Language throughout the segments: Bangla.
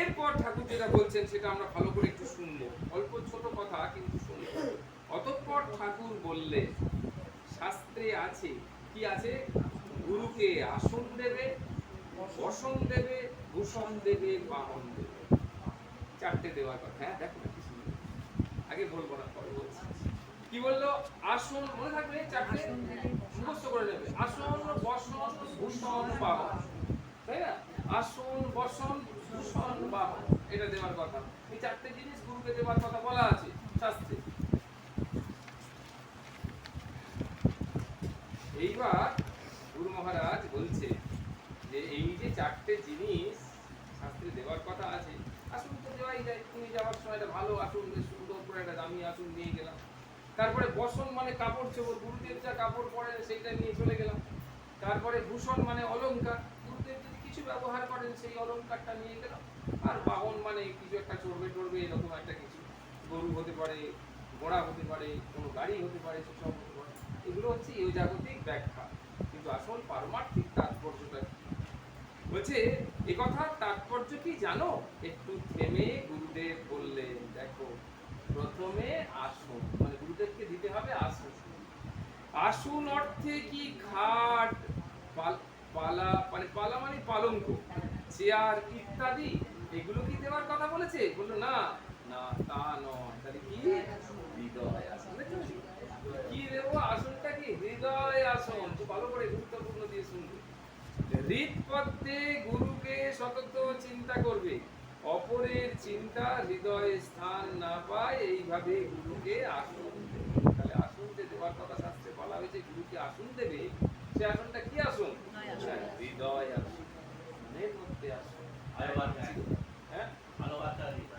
এরপর ঠাকুর যেটা বলছেন সেটা আমরা ভালো করে একটু শুনবো, অল্প ছোট কথা কিন্তু শুনবো। অতঃপর ঠাকুর বললেন, শাস্ত্রে আছে, কি আছে? গুরুকে আসন দেবে, বসন দেবে, ভূষণ দেবে, বাহন দেবে। চারটে দেওয়ার কথা। হ্যাঁ দেখো না কি সুন্দর। আগে বলবো না, পরে বলছি। কি বললো? আসন মনে থাকবে, চারটে মুখস্থ করে নেবে। আসন, বসন, ভূষণ, বাহন। তাই না? আসন, বসন, ভূষণ, বাহন, এটা দেওয়ার কথা। এই চারটে জিনিস গুরুকে দেওয়ার কথা বলা আছে শাস্ত্রে। এইবার গুরু মহারাজ বলছে যে এই যে চারটে জিনিস শাস্ত্রে দেওয়ার কথা আছে, আসন তো দেওয়াই যায়। তুমি যাওয়ার সময় একটা ভালো আসন, সুন্দর করে একটা দামি আসন নিয়ে গেলাম। তারপরে বসন মানে কাপড় চোপড়, গুরুদেব যা কাপড় পরেন সেইটা নিয়ে চলে গেলাম। তারপরে ভূষণ মানে অলংকার, গুরুদেব যদি কিছু ব্যবহার করেন সেই অলংকারটা নিয়ে গেলাম। আর বাহন মানে কিছু একটা চড়বে টড়বে এরকম একটা কিছু, গরু হতে পারে, ঘোড়া হতে পারে, কোনো গাড়ি হতে পারে, সেসব হতে পারে। এগুলো হচ্ছে এই জাগতিক ব্যাখ্যা, কিন্তু আসল পারমার্থিক তাৎপর্যটা কি? বলছে এ কথার তাৎপর্য কি জানো? একটু থেমে গুরুদেব বললেন, দেখো, প্রথমে আসন মানে গুরুদেবকে দিতে হবে আসন। আসন অর্থে কি খাট, পালা মানে পালা মানে পালঙ্ক, চেয়ার ইত্যাদি এগুলো কি দেওয়ার কথা বলেছে? বললো না, না তা নয়। তাহলে কি? হৃদয় আসন। কি দেবো? আসনটা কি? হৃদয় আসন। তো ভালো করে গুরুত্বপূর্ণ দিয়ে শুনবে। হৃদপদ্মে গুরুকে সতত চিন্তা করবে, অপরের চিন্তা হৃদয়ে স্থান না পায়, এইভাবে গুরুকে আসন দেবে। তাহলে আসন যে দেওয়ার কথা শাস্ত্রে বলা হয়েছে, গুরুকে আসন দেবে, সে আসনটা কি আসন? হৃদয় আসন, মনের মধ্যে আসন। হ্যাঁ,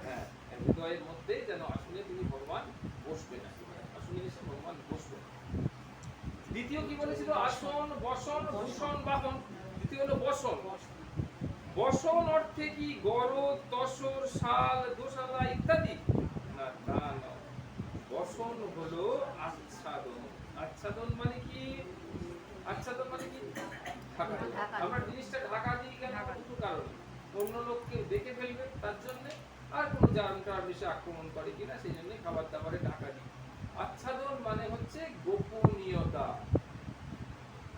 হ্যাঁ, হৃদয়ের মধ্যে যেন আসনে তিনি ভগবান বসবেন, আসনে এসে ভগবান বসবেন। দ্বিতীয় কি বলেছিল? আসন, বসন, ভূষণ, বাহন। দ্বিতীয় হলো বসন। বসন অর্থে কি গরদ, তসর, শাল, দোশালা ইত্যাদি? না, তা নয়। বসন হলো আচ্ছাদন। আচ্ছাদন মানে কি? আচ্ছাদন মানে কি? ঢাকা। আমরা জিনিসটা ঢাকা দিই কেন? দুটো কারণে। অন্য লোক কেউ দেখে ফেলবে তার জন্য, আর কোনো জার্মটার বেশি আক্রমণ করে কিনা সেই জন্য খাবার দাবারে ঢাকা দিই। আচ্ছাদন মানে হচ্ছে গোপনীয়তা।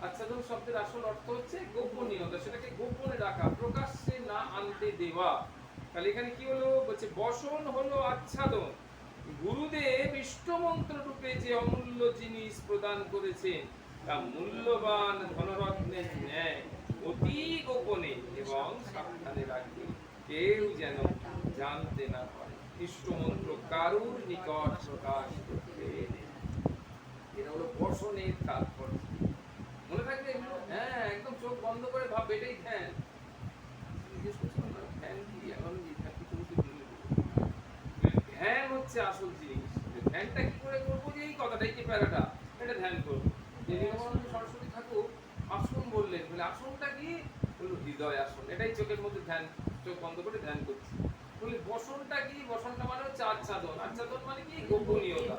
আচ্ছাদন শব্দের আসল অর্থ হচ্ছে গোপনীয়তা, সেটাকে গোপনে রাখা, প্রকাশ্যে না আনতে দেওয়া। তাহলে এখানে কি হলো? বলছে বসন হলো আচ্ছাদন। গুরুদেব ইষ্টমন্ত্র রূপে যে অমূল্য জিনিস প্রদান করেছেন তা মূল্যবান ধনরত্নের ন্যায় অতি গোপনে এবং সাবধানে রাখবে, কেউ যেন জানতে না পারে। ইষ্টমন্ত্র কারুর নিকট প্রকাশ করতে নেই। এটা হলো বসনের তাৎপর্য। মনে থাকবে এগুলো? হ্যাঁ, একদম চোখ বন্ধ করে ভাব, এটাই ধ্যান। জিজ্ঞেস করছিলাম না ধ্যান কি? এখন ধ্যান হচ্ছে আসল জিনিস। ধ্যানটা কি করে করবো? যে এই কথাটাই, যে প্যারাটা, এটা ধ্যান করবো। যে নীলকণ্ঠ সরস্বতী ঠাকুর আসন বললেন, বলে আসনটা কি? বললো হৃদয় আসন। এটাই চোখের মধ্যে ধ্যান, চোখ বন্ধ করে ধ্যান করছি। বলি বসনটা কি? বসনটা মানে হচ্ছে আচ্ছাদন। আচ্ছাদন মানে কি? গোপনীয়তা।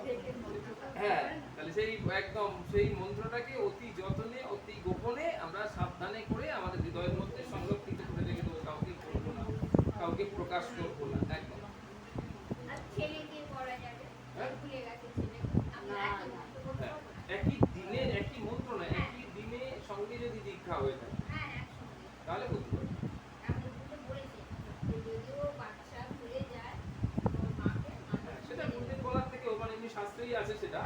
হ্যাঁ, তাহলে সেই একদম সেই মন্ত্রটাকে অতি যত্নে, অতি গোপনে আমরা সাবধানে করে আমাদের হৃদয়ের মধ্যে সংরক্ষিত করে রেখে দেবো। কাউকে বলবো না, কাউকে প্রকাশ করবো না, একদম। একই দিনে একই মন্ত্র না, একই দিনে সঙ্গে যদি দীক্ষা হয়ে থাকে তাহলে বলতে পারবে। সেটা গুরুদেব বলার থেকে ওখানে এমনি শাস্ত্রেই আছে সেটা।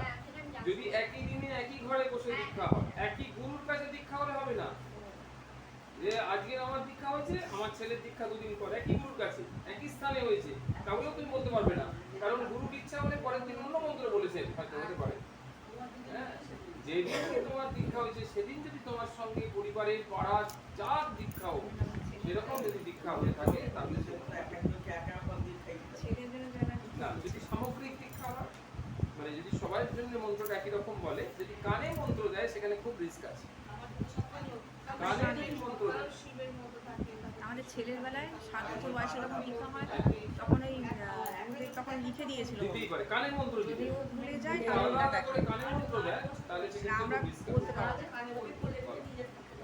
যদি একই দিনে একই ঘরে বসে দীক্ষা হয়, একই গুরুর কাছে দীক্ষা হলে হবে না। যে আজকে আমার দীক্ষা হয়েছে, আমার ছেলের দীক্ষা দুদিন পর, একই গুরুর কাছে একই স্থানে হয়েছে, তাহলেও তুমি বলতে পারবে না। কারণ গুরুর ইচ্ছা হলে পরের দিন অন্য মন্ত্র বলেছেন, হয়তো হতে পারে। হ্যাঁ, যেদিন তোমার দীক্ষা হয়েছে সেদিন যদি তোমার সঙ্গে পরিবারের পাড়ার যার দীক্ষা হোক সেরকম যদি দীক্ষা হয়ে থাকে তাহলে না। যদি সামগ্রিক দীক্ষা হয়, মানে যদি সবার জন্য মন্ত্রটা একই রকম বলে, যদি কানে মন্ত্র দেয় সেখানে খুব রিস্ক আছে। কানে যদি মন্ত্র দেয়, আমাদের ছেলের বেলায় 7 বছর বয়সে যখন দীক্ষা হয় তখন এই তখন লিখে দিয়েছিল, দিতেই পারে কানে মন্ত্র যদি দিতে। ও ভুলে যায় আলাদা করে কানে মন্ত্র দেয় তাহলে সেক্ষেত্রে আমরা খুব রিস্ক বলতে পারবো।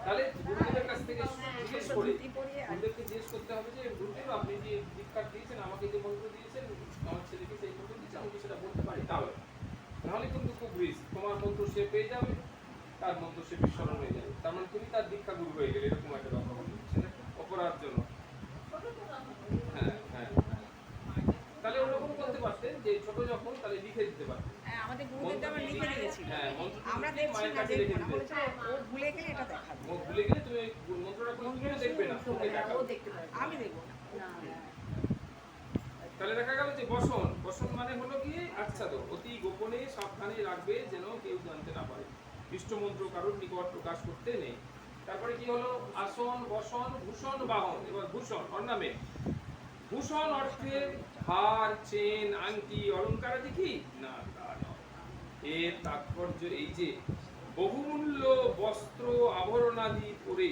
তাহলে গুরুদেবের কাছ থেকে জিজ্ঞেস করে ধুতি পরিয়ে আর গুরুদেবকে জিজ্ঞেস করতে হবে যে গুরুদেব আপনি যে দীক্ষা দিয়েছেন, আমাকে যে মন্ত্র দিয়েছেন, আমার ছেলেকে সেই মন্ত্র দিয়েছেন, আমি কি সেটা বলতে পারি? তাহলে নাহলে কিন্তু খুব রিস্ক, তোমার মন্ত্র সে পেয়ে যাবে, তার মন্ত্র সে বিস্মরণ হয়ে যাবে, তার মানে তুমি তার দীক্ষা গুরু হয়ে গেলে, এরকম একটা ব্যাপার হবে, সেটা অপরাধ জন্য। হ্যাঁ হ্যাঁ হ্যাঁ। তাহলে ওরকম করতে পারতেন যে ছোট যখন, তাহলে লিখে দিতে পারতেন। হ্যাঁ, আমাদের গুরুদেবটা আমরা লিখে দিয়েছিল। হ্যাঁ, মন্ত্রটি আমরা লিখে দেখছি মায়ের না, কাছে দেখবো রেখে না, দিতে। বলেছিল ও ভুলে গেলে এটা দেখাবে। ও ভুলে গেলে তুমি ওই মন্ত্রটা কোনো দেখবে না, তোকে দেখাবে। আমি দেখবো না। তাহলে দেখা গেল যে বসন, বসন মানে হলো গিয়ে আচ্ছাদন, অতি গোপনে সাবধানে রাখবে যেন কেউ জানতে না পারে, ইষ্ট মন্ত্র কারোর নিকট প্রকাশ করতে নেই। তারপরে কি হলো? আসন, বসন, ভূষণ, বাহন। এবার ভূষণ, অর্নামেন্ট। ভূষণ অর্থে হার, চেন, আংটি, অলংকার আদি কি না, তা নয়। এর তাৎপর্য এই যে বহুমূল্য বস্ত্র আভরণাদি পরে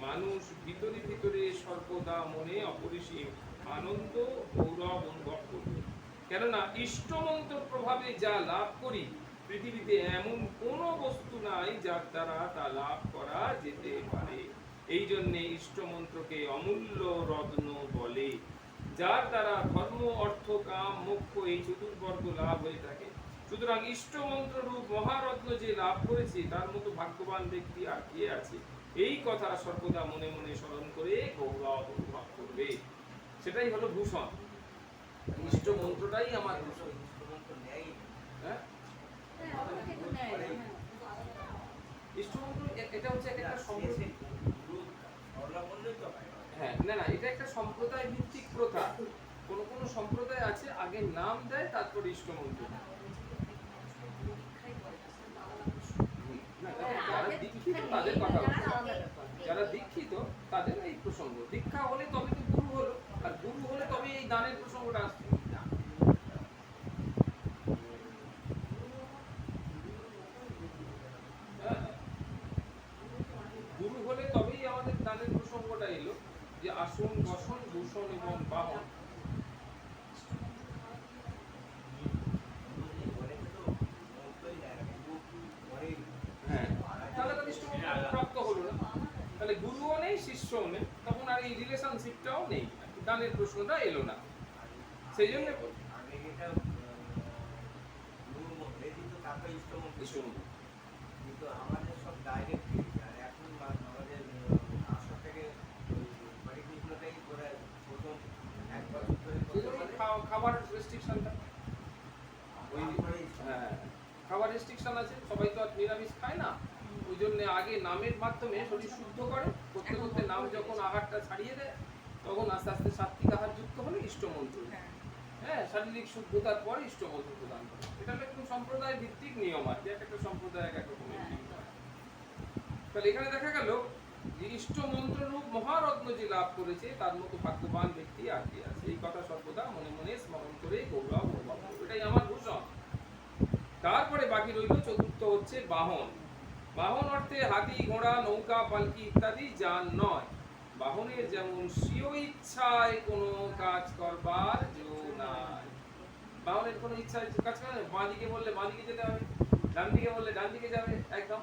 মানুষ ভিতরে ভিতরে সর্বদা মনে অপরিসীম আনন্দ গৌরব অনুভব করবে। কেননা ইষ্টমন্ত্র প্রভাবে যা লাভ করি, পৃথিবীতে এমন কোনো বস্তু নাই যার দ্বারা তা লাভ করা যেতে পারে। এই জন্যে ইষ্টমন্ত্রকে অমূল্য রত্ন বলে, যার দ্বারা ধর্ম, অর্থ, কাম, মোক্ষ এই চতুর্বর্গ লাভ হয়ে থাকে। সুতরাং ইষ্টমন্ত্র রূপ মহারত্ন যে লাভ করেছে, তার মতো ভাগ্যবান ব্যক্তি আর কে আছে? এই কথা সর্বদা মনে মনে স্মরণ করে গৌরব অনুভব করবে। সেটাই হলো ভূষণ। ইষ্ট মন্ত্রটাই আমার ভূষণ। হ্যাঁ, ইষ্ট মন্ত্র এটা হচ্ছে একটা সম্প্রদায়। হ্যাঁ, না না, এটা একটা সম্প্রদায় ভিত্তিক প্রথা। কোন কোন সম্প্রদায় আছে আগে নাম দেয় তারপর ইষ্ট মন্ত্র। যারা দীক্ষিত তাদের কথা বলছি। যারা দীক্ষিত তাদের এই প্রসঙ্গ, দীক্ষা হলে তবে তো গুরু হলো, আর গুরু হলে তবে এই দানের প্রসঙ্গটা আসছে। গুরু হলে তবেই আমাদের দানের প্রসঙ্গটা এলো, যে আসন, বসন, ভূষণ এবং বাহন। হ্যাঁ, তাহলে তো ইষ্ট মন্ত্র প্রাপ্ত হলো না, তাহলে গুরুও নেই, শিষ্যও নেই, তখন আর এই রিলেশনশিপটাও নেই, দানের প্রশ্নটা এলো না। সেই জন্য ইষ্ট মন্ত্র কিন্তু আমাদের সব ডাইরেক্ট, আর এখন আমাদের আসর থেকে হরিকৃষ্ণটাই করে প্রথম এক বছর ধরে খাবার রেস্ট্রিকশনটা, ওই হ্যাঁ খাবার রেস্ট্রিকশন আছে, সবাই তো আর নিরামিষ খায় না, ওই জন্য আগে নামের মাধ্যমে শরীর শুদ্ধ করে, করতে করতে নাম যখন আহারটা ছাড়িয়ে দেয়, তখন আস্তে আস্তে সাত্বিক আহার যুক্ত হলে ইষ্টমন্ত্র। হ্যাঁ, শারীরিক শুদ্ধতার পর ইষ্টমন্ত্র প্রদান করে। এটা একটু সম্প্রদায় ভিত্তিক নিয়ম আর কি, এক একটা সম্প্রদায় এক এক রকমের নিয়ম হয়। তাহলে এখানে দেখা গেল যে ইষ্ট মন্ত্র রূপ মহারত্ন যে লাভ করেছে, তার মতো ভাগ্যবান ব্যক্তি আর কি আছে। এই কথা সর্বদা মনে মনে স্মরণ করে গৌরব অনুভব করবে, এটাই আমার ভূষণ। তারপরে বাকি রইল চতুর্থ হচ্ছে বাহন। বাহন অর্থে হাতি, ঘোড়া, নৌকা, পালকি ইত্যাদি যান নয়। বাহনের যেমন স্বীয় ইচ্ছায় কোনো কাজ করবার জো নাই। বাহনের কোনো ইচ্ছায় কাজ করে না, বাঁ দিকে বললে বাঁ দিকে যেতে হবে, ডান দিকে বললে ডান দিকে যাবে, একদম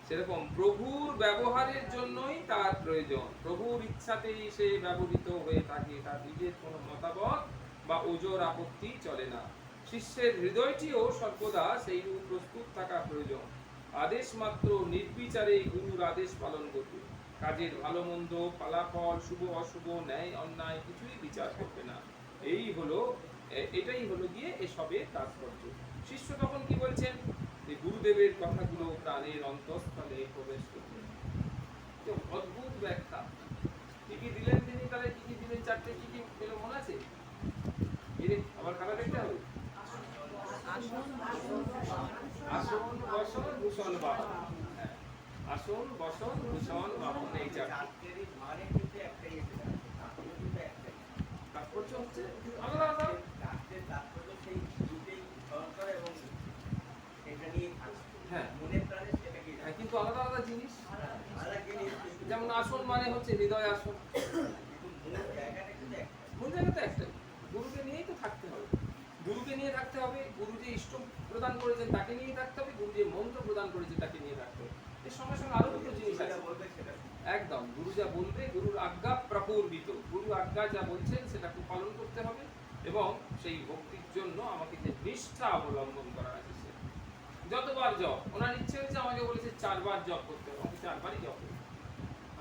সেরকম প্রভুর ব্যবহারের জন্যই তার প্রয়োজন। প্রভুর ইচ্ছাতেই সে ব্যবহৃত হয়ে থাকে, তার নিজের কোনো মতামত বা ওজোর আপত্তি চলে না। শিষ্যের হৃদয়টিও সর্বদা সেই রূপ প্রস্তুত থাকা প্রয়োজন। আদেশ মাত্র নির্বিচারে গুরুর আদেশ পালন করবে। কাজের ভালো মন্দ, ফলাফল, শুভ অশুভ, ন্যায় অন্যায় কিছুই বিচার করবে না। এটাই হলো গিয়ে এসবের তাৎপর্য। শিষ্য তখন কি বলছেন? যে গুরুদেবের কথাগুলো প্রাণের অন্তঃস্থলে প্রবেশ করবে। অদ্ভুত ব্যাখ্যা। কি কি দিলেন তিনি, তাহলে কি কি দিলেন? চারটে কি কি পেল মনে আছে? আবার খাতা দেখতে হবে। আসন, বসন, ভূষণ, বাহন। হ্যাঁ, আসন, বসন, ভূষণ, বাহন, এই চারটে। মানে কিন্তু একটাই, তাৎপর্য হচ্ছে আলাদা আলাদা। তাৎপর্য সেই দুটেই স্মরণ করে এবং সেটা নিয়ে হ্যাঁ, মনে প্রাণে সেটাকে কিন্তু আলাদা আলাদা জিনিস। আলাদা জিনিস, যেমন আসন মানে হচ্ছে হৃদয় আসন, কিন্তু মূল জায়গাটা কিন্তু একটা। মূল জায়গা তো একটাই, গুরুকে নিয়েই তো থাকতে হবে। গুরুকে নিয়ে থাকতে হবে, গুরু যে ইষ্ট প্রদান করেছেন তাকে নিয়ে থাকতে হবে, গুরু যে মন্ত্র প্রদান করেছে তাকে নিয়ে থাকতে হবে। এর সঙ্গে সঙ্গে আরো দুটো জিনিস আছে। যা বলবে গুরুর আজ্ঞা প্রপূর্বিত, গুরু আজ্ঞা যা বলছেন সেটাকে পালন করতে হবে এবং সেই ভক্তির জন্য আমাকে যে নিষ্ঠা অবলম্বন করা আছে সে যতবার জপ, ওনার ইচ্ছে হয়েছে আমাকে বলেছে 4 বার জপ করতে হবে, আমি 4 বারই জপ করি।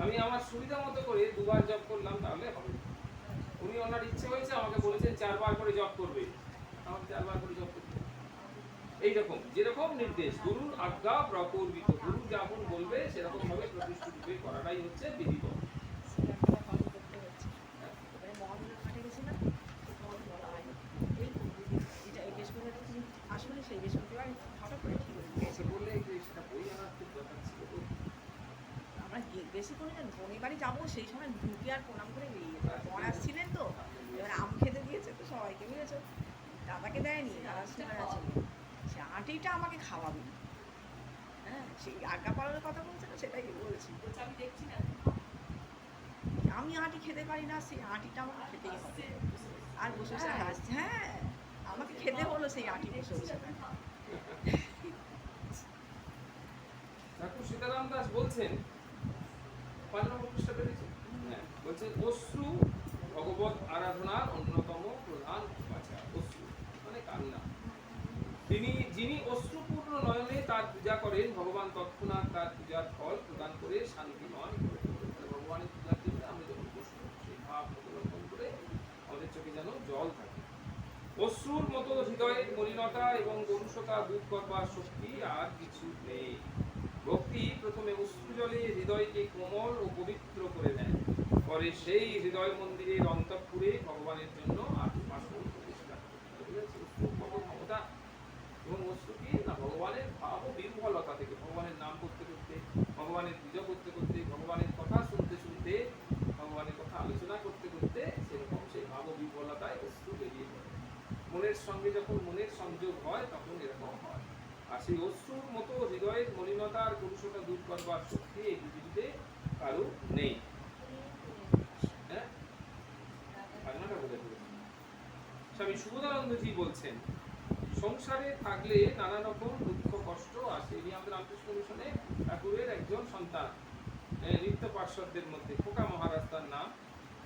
আমি আমার সুবিধা মতো করে 2 বার জপ করলাম তাহলে হবে। উনি ওনার ইচ্ছে হয়েছে আমাকে বলেছেন 4 বার করে জপ করবে, আমাকে 4 বার করে জপ করতে হবে। এইরকম যেরকম নির্দেশ গুরুর আজ্ঞা প্রপূর্বিত, গুরু যেমন বলবে সেরকম ভাবে প্রতিষ্ঠিত করাটাই হচ্ছে বিধিবদ্ধ। শ্রীরামপুরে পালন করতে হচ্ছে। এবারে মহাবীরের মাঠে গেছিলাম, তখন বলা হয় এই এটা এই বৃহস্পতিবার তুমি আসলে সেই বৃহস্পতিবার হঠাৎ করে ঠিক হয়ে গেছে। এসে বললে যে সেটা বই আনার খুব দরকার ছিল তো। আমরা বেশি করে না বোনের বাড়ি যাবো সেই সময় ঢুকে আর প্রণাম করে বেরিয়ে যেতাম। বর আসছিলেন তো, এবার আম খেতে দিয়েছে তো সবাইকে, বুঝেছো, দাদাকে দেয়নি, দাদার সময় আছে, সে আঁটিটা আমাকে খাওয়াবে। হ্যাঁ, সেই আজ্ঞা পালনের কথা বলছে না, সেটাই বলছি। আমি দেখছি না। আমি আঁটি খেতে পারি না, সেই আঁটিটা আমাকে খেতেই হবে। আর বসে বসে হাসছে, হ্যাঁ আমাকে খেতে হলো সেই আঁটি বসে বসে। ঠাকুর সীতারাম দাস বলছেন 5 নম্বর পৃষ্ঠা পেয়েছে, হ্যাঁ, বলছেন অশ্রু ভগবত আরাধনার অন্যতম প্রধান উপাচার। অশ্রু মানে কান্না। যিনি অশ্রুপূর্ণ নয়নে তার পূজা করেন, ভগবান তৎক্ষণাৎ তার পূজার ফল প্রদান করে শান্তিময় করে তোলেন। ভগবানের পূজার জন্য আমরা যখন বসবো সেই ভাব অবলম্বন করে আমাদের চোখে যেন জল থাকে। অশ্রুর মতো হৃদয়ের মলিনতা এবং কলুষতা দূর করবার শক্তি আর কিছু নেই। ভক্তি প্রথমে অশ্রু জলে হৃদয়কে কোমল ও পবিত্র করে দেয়, পরে সেই হৃদয় মন্দিরের অন্তঃপুরে ভগবানের জন্য আসন প্রতিষ্ঠা করে। অশ্রুর কত ক্ষমতা, এবং অশ্রু কি না ভগবানের ভাব ও বিহ্বলতা থেকে, ভগবানের নাম করতে করতে, ভগবানের পূজা করতে করতে, ভগবানের কথা শুনতে শুনতে, ভগবানের কথা আলোচনা করতে করতে সেরকম সেই ভাব ও বিহ্বলতায় অশ্রু বেরিয়ে পড়ে। মনের সঙ্গে যখন মনের সংযোগ হয় তখন এরকম হয়। আর সেই অশ্রুর মতো হৃদয়ের মলিনতা আর কলুষতা দূর করবার শক্তি এই পৃথিবীতে কারো নেই। হ্যাঁ, ভাবনাটা বোঝা পড়েছে। স্বামী সুবোধানন্দজি বলছেন সংসারে থাকলে নানা রকম দুঃখ কষ্ট আসে। ইনি আমাদের রামকৃষ্ণ মিশনে ঠাকুরের একজন সন্তান, নিত্য পার্শ্বদের মধ্যে খোকা মহারাজ তার নাম,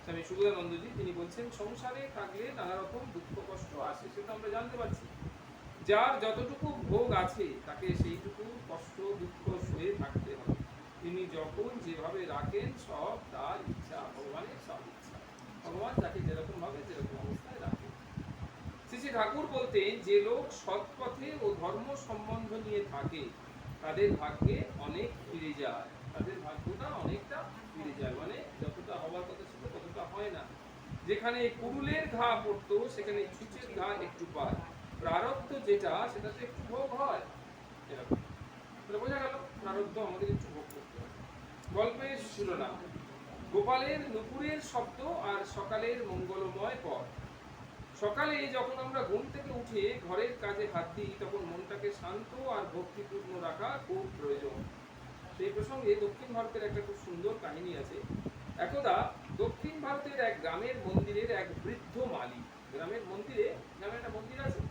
স্বামী সুবোধানন্দজি। তিনি বলছেন সংসারে থাকলে নানা রকম দুঃখ কষ্ট আসে, সেটা আমরা জানতে পারছি। যার যতটুকু ভোগ আছে তাকে সেইটুকু কষ্ট দুঃখ সয়ে থাকতে হবে। তিনি যখন যেভাবে রাখেন সব তার ইচ্ছা, ভগবানের সব ইচ্ছা, ভগবান তাকে যেরকম ভাবে যেরকম অবস্থায় রাখেন। শ্রী ঠাকুর বলতেন যে লোক সৎ পথে ও ধর্ম সম্বন্ধ নিয়ে থাকে তাদের ভাগ্যে অনেক ফিরে যায়, তাদের ভাগ্যটা অনেকটা ফিরে যায়, মানে যতটা হওয়ার কথা ছিল ততটা হয় না। যেখানে কুড়ুলের ঘা পড়তো সেখানে ছুঁচের ঘা একটু পায়, প্রারব্ধ যেটা সেটাতে একটু ভোগ হয়। এরকম তাহলে বোঝা গেল প্রারব্ধ আমাদের একটু ভোগ করতে হয়। গল্পের শিরোনাম গোপালের নুপুরের শব্দ আর সকালের মঙ্গলময় পথ। সকালে যখন আমরা ঘুম থেকে উঠে ঘরের কাজে হাত দিই তখন মনটাকে শান্ত আর ভক্তিপূর্ণ রাখা খুব প্রয়োজন। সেই প্রসঙ্গে দক্ষিণ ভারতের একটা খুব সুন্দর কাহিনী আছে। একদা দক্ষিণ ভারতের এক গ্রামের মন্দিরের এক বৃদ্ধ মালী, গ্রামের মন্দিরে, গ্রামে একটা মন্দির আছে,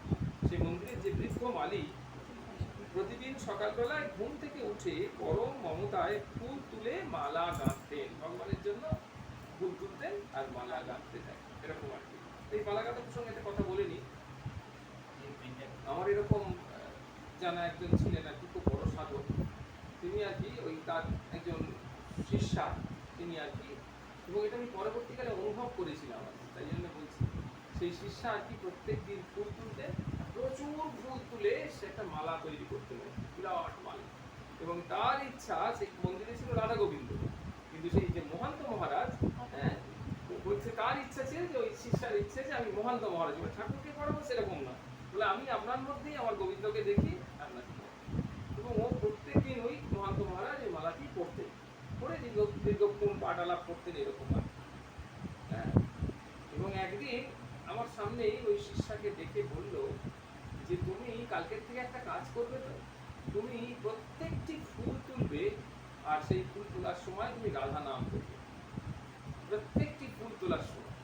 সেই মন্দিরের যে বৃদ্ধ মালী প্রতিদিন সকালবেলায় ঘুম থেকে উঠে পরম মমতায় ফুল তুলে মালা গাঁথতেন, ভগবানের জন্য ফুল তুলতেন আর মালা গাঁথতে থাকতেন। এরকম আর কি। এই মালা গাঁথার প্রসঙ্গে একটা কথা বলিনি, আমার এরকম জানা একজন ছিলেন আর কি, খুব বড় সাধক। তিনি আর কি ওই তার একজন শিষ্যা, তিনি আর কি, এবং এটা আমি পরবর্তীকালে অনুভব করেছিলাম আর কি, তাই জন্য বলছি। সেই শিষ্যা আর কি প্রত্যেক দিন ফুল তুলতে, প্রচুর ফুল তুলে সে একটা মালা তৈরি করতে পারে, বিরাট মালা। এবং তার ইচ্ছা, সেই মন্দিরে ছিল রাধা গোবিন্দ, কিন্তু সেই যে মহান্ত মহারাজ, হ্যাঁ, বলছে তার ইচ্ছা ছিল যে ওই শিষ্যার ইচ্ছে যে আমি মহান্ত মহারাজ, ঠাকুরকে পড়াবো সেরকম না, বলে আমি আপনার মধ্যেই আমার গোবিন্দকে দেখি আপনাকে। এবং ও প্রত্যেকদিন ওই মহান্ত মহারাজ এই মালাটি পড়তেন, পড়ে দীর্ঘক্ষণ পাঠ আলাপ করতেন এরকম আর। হ্যাঁ, এবং একদিন আমার সামনেই ওই শিষ্যাকে দেখে বলল যে তুমি কালকের থেকে একটা কাজ করবে, তো তুমি প্রত্যেকটি ফুল তুলবে আর সেই ফুল তোলার সময় তুমি রাধা নাম করবে। প্রত্যেকটি ফুল তোলার সময়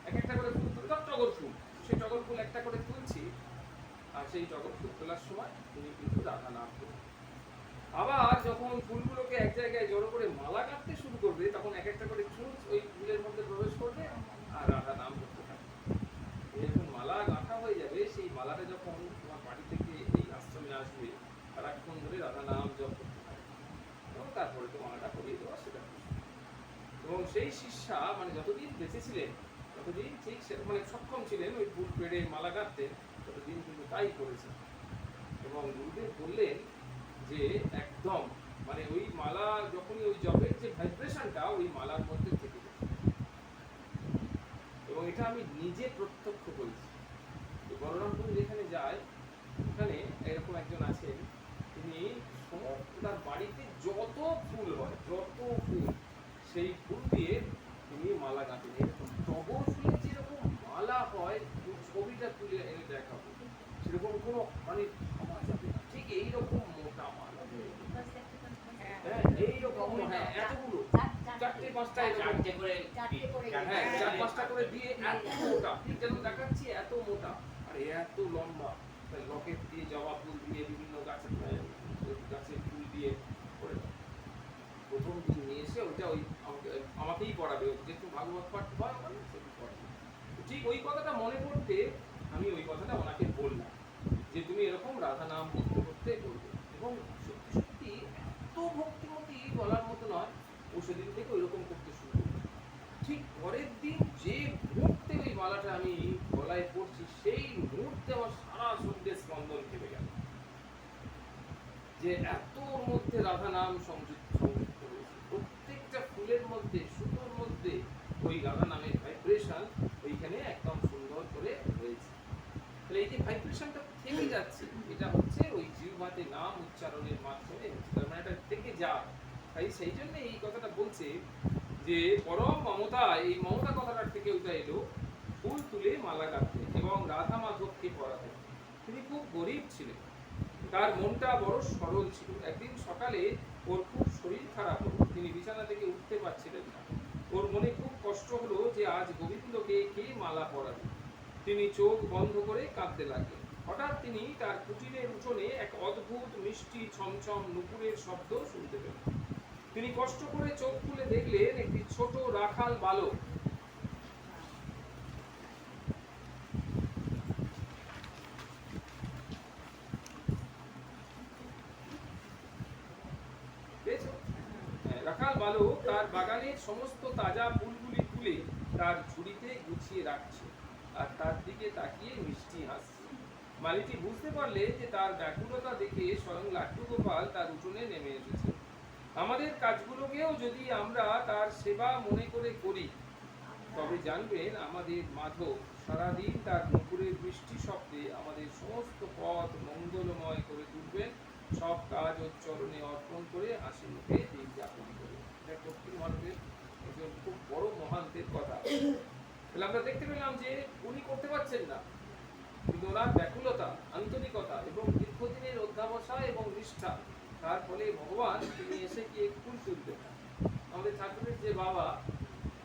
এক একটা করে ফুল তুলতে, টগর ফুল, সেই টগর ফুল একটা করে তুলছি, আর সেই টগর ফুল তোলার সময় তুমি কিন্তু রাধা নাম করবে। আবার যখন ফুলগুলোকে এক জায়গায় জড়ো করে মালা গাঁথতে শুরু করবে তখন এক একটা করে চুঁচ ওই ফুলের মধ্যে প্রবেশ করবে আর রাধা নাম করতে থাকবে। যখন মালা গাঁথা হয়ে যাবে সেই মালাটা যখন তোমার বাড়ি থেকে এই আশ্রমে আসবে সারাক্ষণ ধরে রাধা নাম জপ করতে থাকবে এবং তারপরে তো মালাটা পরিয়ে দেওয়া সেটা খুশি। এবং সেই শিষ্যা মানে যতদিন বেঁচে ছিলেন ততদিন ঠিক মানে সক্ষম ছিলেন ওই ফুল পেড়ে মালা গাঁথতে, ততদিন কিন্তু তাই করেছেন। এবং গুরুদেব বললেন যে একদম মানে ওই মালা যখনই ওই জপের যে ভাইব্রেশনটা ওই মালার মধ্যে থেকে যায়। এবং এটা আমি নিজে প্রত্যক্ষ করেছি। বলরামপুর যেখানে যায় ওখানে এরকম একজন আছেন, তিনি সমস্ত তার বাড়িতে যত ফুল হয় যত ফুল সেই ফুল দিয়ে তিনি মালা গাঁথেন। এরকম টগর ফুলের যেরকম মালা হয় ছবিটা তুলে এনে দেখাবো, সেরকম কোনো মানে পাওয়া যাবে না, ঠিক এইরকম মোটা মালা। হ্যাঁ এইরকম, হ্যাঁ এতগুলো চারটে পাঁচটা চারটে করে হ্যাঁ 4-5টা করে দিয়ে এত মোটা, ঠিক যেন দেখাচ্ছি এত মোটা আর এত লম্বা। লকেট দিয়ে জবা ফুল দিয়ে বিভিন্ন গাছের ফুল দিয়ে করে দাও। প্রথম দিন নিয়ে এসে ওইটা ওই আমাকেই পড়াবে, যেহেতু ভাগবত পাঠ হয় আমার না, সেটা পড়াবে। ঠিক ওই কথাটা মনে পড়তে আমি ওই কথাটা ওনাকে বললাম যে তুমি এরকম রাধা নাম করতে করতে করবে। এবং সত্যি সত্যি এত ভক্তিমতী বলার মতো নয়, ও সেদিন থেকে ওইরকম করতে শুরু করলো। ঠিক পরের দিন যে মুহূর্তে ওই মালাটা আমি গলায় পড়ছি সেই মুহূর্তে আমার সারা শরীরে স্পন্দন থেমে গেল, যে এত মধ্যে রাধা নাম সংযুক্ত রয়েছে। প্রত্যেকটা ফুলের মধ্যে সুতোর মধ্যে ওই রাধা নামের ভাইব্রেশন ওইখানে একদম সুন্দর করে রয়েছে। তাহলে এই যে ভাইব্রেশনটা থেকে যাচ্ছে এটা হচ্ছে ওই জিহ্বাতে নাম উচ্চারণের মাধ্যমে হচ্ছে, তার মানে এটা থেকে যায়। তাই সেই জন্য এই কথাটা বলছে যে পরম মমতা, এই মমতা কথাটার থেকে ওইটা এলো ফুল তুলে মালা গাঁথতে এবং রাধা মাধবকে পড়াতে। তিনি খুব গরিব ছিলেন, তার মনটা বড় সরল ছিল। একদিন সকালে ওর খুব শরীর খারাপ হলো, তিনি বিছানা থেকে উঠতে পারছিলেন না। ওর মনে খুব কষ্ট হলো যে আজ গোবিন্দকে কে মালা পরাবে। তিনি চোখ বন্ধ করে কাঁদতে লাগলেন। হঠাৎ তিনি তার কুটিরের উঠোনে এক অদ্ভুত মিষ্টি ছমছম নুপুরের শব্দ শুনতে পেলেন। তিনি কষ্ট করে চোখ খুলে দেখলেন একটি ছোট রাখাল বালক রাখাল বালক তার বাগানের সমস্ত তাজা ফুলগুলি তুলে তার ঝুড়িতে গুছিয়ে রাখছে আর তার দিকে তাকিয়ে মিষ্টি হাসছে। মালিটি বুঝতে পারলে যে তার ব্যাকুলতা দেখে স্বয়ং লাট্টু গোপাল তার উঠোনে নেমে এসেছে। আমাদের কাজগুলোকেও যদি আমরা তার সেবা মনে করে করি তবে জানবেন আমাদের মাধব সারাদিন তার নুপুরের বৃষ্টি শব্দে আমাদের সমস্ত পথ মঙ্গলময় করে তুলবেন। সব কাজ ওর চরণে অর্পণ করে হাসি মুখে দিন যাপন করবে। এটা দক্ষিণ ভারতের একজন খুব বড় মহান্তের কথা। তাহলে আমরা দেখতে পেলাম যে উনি করতে পারছেন না, কিন্তু ওনার ব্যাকুলতা, আন্তরিকতা এবং দীর্ঘদিনের অধ্যাবসায় এবং নিষ্ঠা, তার ফলে ভগবান তিনি এসে গিয়ে ফুল তুলতেন। আমাদের ঠাকুরের যে বাবা,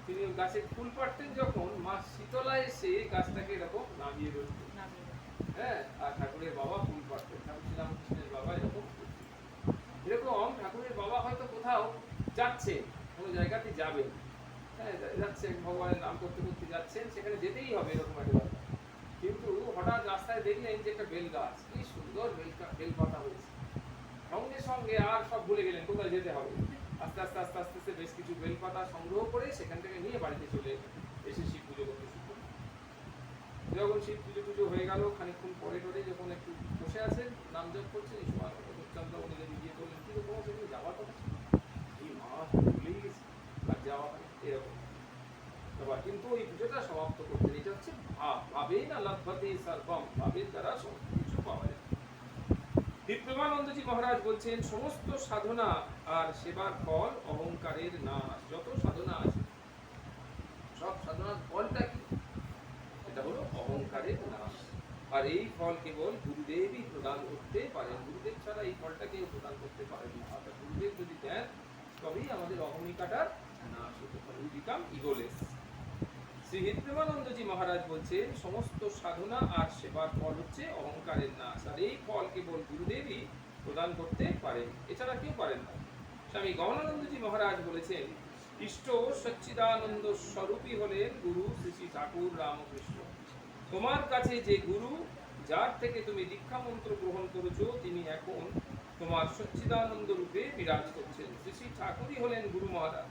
তিনি গাছের ফুল পাড়তেন যখন মা শীতলা এসে গাছটাকে এরকম নামিয়ে ধরতেন। হ্যাঁ, আর ঠাকুরের বাবা ফুল পাড়তেন। ঠাকুর শ্রীরামকৃষ্ণের বাবা এরকম ঠাকুরের বাবা হয়তো কোথাও যাচ্ছেন, কোনো জায়গাতে যাবেন, হ্যাঁ যাচ্ছেন, ভগবানের নাম করতে করতে যাচ্ছেন, সেখানে যেতেই হবে এরকম একটা ব্যাপার। কিন্তু হঠাৎ রাস্তায় দেখলেন যে একটা বেল গাছ, কি সুন্দর বেল পাতা হয়েছে। সঙ্গে সঙ্গে আর সব ভুলে গেলেন কোথায় যেতে হবে। আস্তে আস্তে আস্তে আস্তে আস্তে বেশ কিছু বেল পাতা সংগ্রহ করে সেখান থেকে নিয়ে বাড়িতে চলে এসে শিব পুজো করতে শুরু করলেন। যখন শিব পুজো টুজো হয়ে গেল, খানিকক্ষণ পরে টরে যখন একটু বসে আছেন নাম জপ করছেন, এই সময় চন্দ্র উনি যদি গিয়ে বললেন কি রকম সেখানে যাওয়ার কথা, এই মা ভুলেই গেছে আর যাওয়া হয় এরকম ব্যাপার। কিন্তু ওই পুজোটা সমাপ্ত করতেন। এটা হচ্ছে ভাব, ভাবে না লভ্যতে সর্বম, ভাবের দ্বারা সমস্ত কিছু পাওয়া যায়। দিব্যমানন্দজি মহারাজ বলছেন সমস্ত সাধনা আর সেবার ফল অহংকারের নাশ। যত সাধনা আছে সব সাধনার ফলটা কি? এটা হলো অহংকারের নাশ। আর এই ফল কেবল গুরুদেবই প্রদান করতে পারেন, গুরুদেব ছাড়া এই ফলটা কেউ প্রদান করতে পারেন না। অর্থাৎ গুরুদেব যদি দেন তবেই আমাদের অহমিকাটার নাশ হতে পারে, উই বিকাম ইগোলেস। শ্রী হিতপ্রেমানন্দজি মহারাজ বলছেন সমস্ত সাধনা আর সেবার ফল হচ্ছে অহংকারের নাশ, আর এই ফল কেবল গুরুদেবই প্রদান করতে পারেন, এছাড়া কেউ পারেন না। স্বামী গমনানন্দজি মহারাজ বলেছেন ইষ্ট সচ্চিদানন্দ স্বরূপী হলেন গুরু শ্রী শ্রী ঠাকুর রামকৃষ্ণ। তোমার কাছে যে গুরু, যার থেকে তুমি দীক্ষা মন্ত্র গ্রহণ করেছো, তিনি এখন তোমার সচ্চিদানন্দ রূপে বিরাজ করছেন। শ্রী শ্রী ঠাকুরই হলেন গুরু মহারাজ,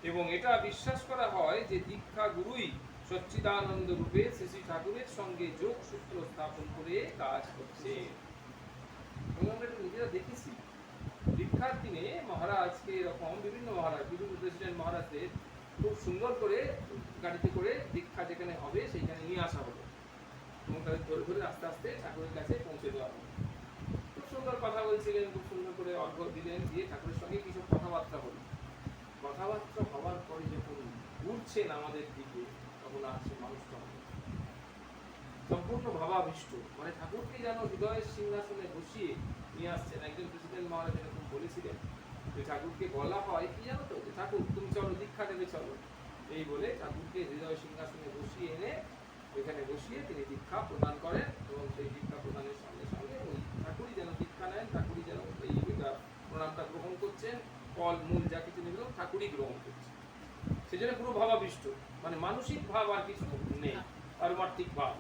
এবং এটা বিশ্বাস করা হয় যে দীক্ষা গুরুই সচ্চিদানন্দ রূপে শ্রী শ্রী ঠাকুরের সঙ্গে যোগ সূত্র স্থাপন করে কাজ করছে। আমরা এটা নিজেরা দেখেছি। দীক্ষার দিনে মহারাজকে এরকম বিভিন্ন মহারাজ, বিভিন্ন প্রেসিডেন্ট মহারাজদের খুব সুন্দর করে গাড়িতে করে দীক্ষা যেখানে হবে সেইখানে নিয়ে আসা হলো, এবং তাদের ধরে ধরে আস্তে আস্তে ঠাকুরের কাছে পৌঁছে দেওয়া হলো। খুব সুন্দর কথা বলছিলেন, খুব সুন্দর করে অর্ঘ্য দিলেন, দিয়ে ঠাকুরের সঙ্গে কিছু কথাবার্তা হলো। কথাবার্তা হওয়ার পরে যখন ঘুরছেন আমাদের দিকে, তখন আর সে মানুষটা হলো সম্পূর্ণ ভাবাবিষ্ট, মানে ঠাকুরকে যেন হৃদয়ের সিংহাসনে বসিয়ে নিয়ে আসছেন। একজন প্রেসিডেন্ট মহারাজ এরকম বলেছিলেন যে ঠাকুরকে বলা হয় কি জানো তো, যে ঠাকুর তুমি চলো দীক্ষা দেবে চলো, এই বলে ঠাকুরকে হৃদয় সিংহাসনে বসিয়ে এনে ওইখানে বসিয়ে তিনি দীক্ষা প্রদান করেন, এবং সেই দীক্ষা প্রদানের সঙ্গে সঙ্গে ওই ঠাকুরই যেন দীক্ষা নেন, ঠাকুরই যেন এই প্রণামটা গ্রহণ করছেন, ফল মূল যা কিছু নিল ঠাকুরই গ্রহণ করছেন। সেজন্য পুরো ভাবাবিষ্ট, মানে মানসিক ভাব আর কিছু নেই, পারমার্থিক ভাব।